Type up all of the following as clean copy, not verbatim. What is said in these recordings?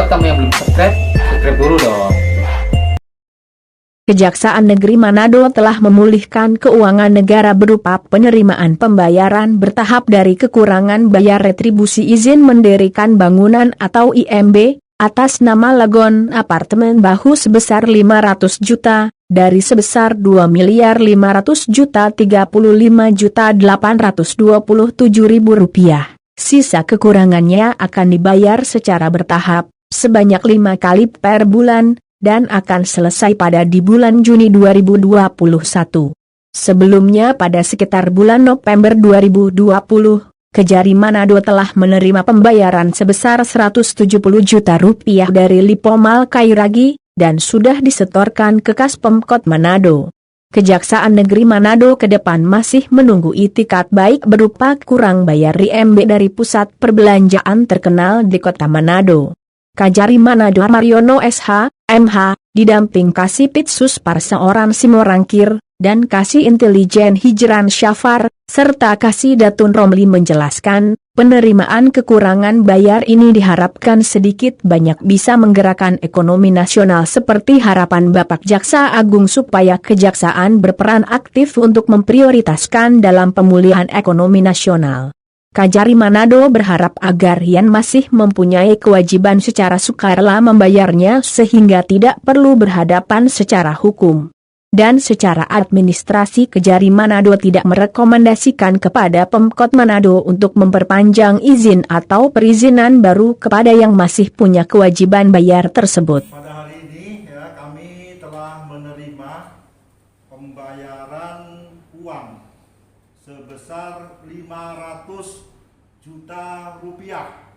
Buat kamu yang belum subscribe dulu dong. Kejaksaan Negeri Manado telah memulihkan keuangan negara berupa penerimaan pembayaran bertahap dari kekurangan bayar retribusi izin mendirikan bangunan atau IMB, atas nama Lagon Apartemen Bahu sebesar 500 juta, dari sebesar 2.500.035.827.000 rupiah. Sisa kekurangannya akan dibayar secara bertahap, sebanyak 5 kali per bulan, dan akan selesai pada di bulan Juni 2021. Sebelumnya pada sekitar bulan November 2020, Kejari Manado telah menerima pembayaran sebesar 170 juta rupiah dari Lipomal Kairagi, dan sudah disetorkan ke kas Pemkot Manado. Kejaksaan Negeri Manado ke depan masih menunggu itikat baik berupa kurang bayar IMB dari pusat perbelanjaan terkenal di kota Manado. Kajari Manado Mariono SH, MH, didamping Kasipit Suspar seorang Simorangkir, dan Kasih Intelijen Hijran Syafar, serta Kasih Datun Romli menjelaskan, penerimaan kekurangan bayar ini diharapkan sedikit banyak bisa menggerakkan ekonomi nasional seperti harapan Bapak Jaksa Agung supaya kejaksaan berperan aktif untuk memprioritaskan dalam pemulihan ekonomi nasional. Kajari Manado berharap agar Yan masih mempunyai kewajiban secara sukarela membayarnya sehingga tidak perlu berhadapan secara hukum. Dan secara administrasi Kejari Manado tidak merekomendasikan kepada Pemkot Manado untuk memperpanjang izin atau perizinan baru kepada yang masih punya kewajiban bayar tersebut. Pada hari ini kami telah menerima pembayaran uang sebesar 500 juta rupiah.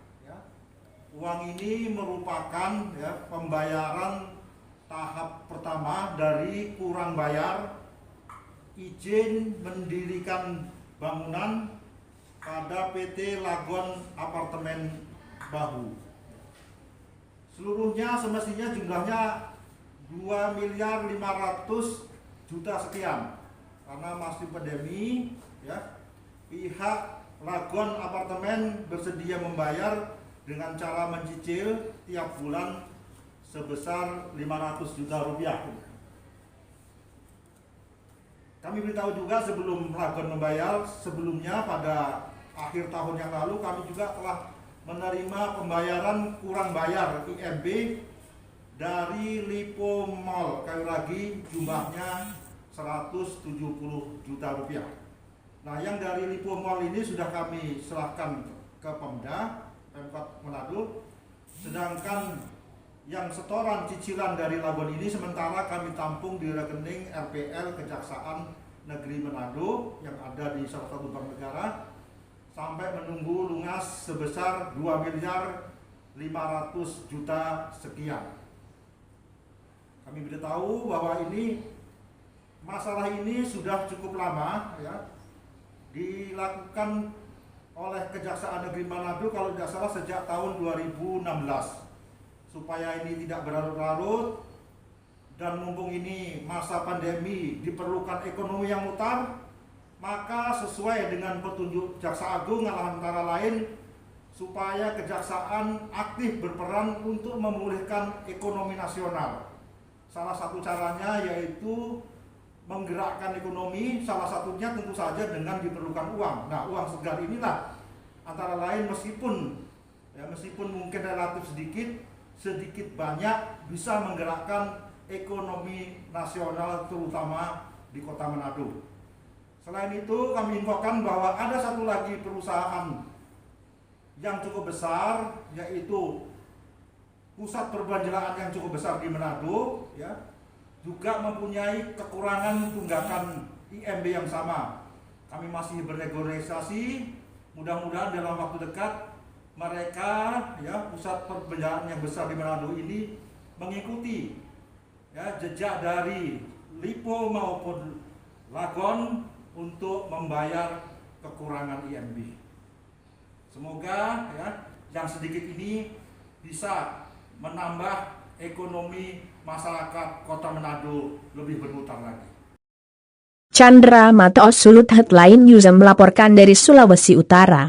Uang ini merupakan pembayaran tahap pertama dari kurang bayar izin mendirikan bangunan pada PT Lagon Apartemen Bahu. Seluruhnya semestinya jumlahnya 2.500.000.000 sekian. Karena masih pandemi, pihak Lagon Apartemen bersedia membayar dengan cara mencicil tiap bulan sebesar 500 juta rupiah. Kami beritahu juga sebelum Lagon membayar, sebelumnya pada akhir tahun yang lalu kami juga telah menerima pembayaran kurang bayar IMB dari Lipo Mall Kairagi, jumlahnya 170 juta rupiah. Nah, yang dari Lipo Mall ini sudah kami serahkan ke Pemda, Pemkot Manado, sedangkan yang setoran cicilan dari Lagon ini sementara kami tampung di rekening RPL Kejaksaan Negeri Manado yang ada di salah satu bank negara sampai menunggu lunas sebesar 2.500.000.000 sekian. Kami beritahu bahwa masalah ini sudah cukup lama dilakukan oleh Kejaksaan Negeri Manado kalau tidak salah sejak tahun 2016. Supaya ini tidak berlarut-larut dan mumpung ini masa pandemi diperlukan ekonomi yang mutar, maka sesuai dengan petunjuk Jaksa Agung antara lain supaya kejaksaan aktif berperan untuk memulihkan ekonomi nasional. Salah satu caranya yaitu menggerakkan ekonomi, salah satunya tentu saja dengan diperlukan uang. Nah, uang segar inilah antara lain meskipun mungkin relatif sedikit banyak bisa menggerakkan ekonomi nasional terutama di kota Manado. Selain itu kami infokan bahwa ada satu lagi perusahaan yang cukup besar, yaitu pusat perbelanjaan yang cukup besar di Manado, juga mempunyai kekurangan tunggakan IMB yang sama. Kami masih bernegosiasi, mudah-mudahan dalam waktu dekat mereka pusat perbelanjaan yang besar di Manado ini mengikuti jejak dari Lipo maupun Lagon untuk membayar kekurangan IMB. Semoga yang sedikit ini bisa menambah ekonomi masyarakat kota Manado lebih berputar lagi. Chandra Mata Sulut Headline News melaporkan dari Sulawesi Utara.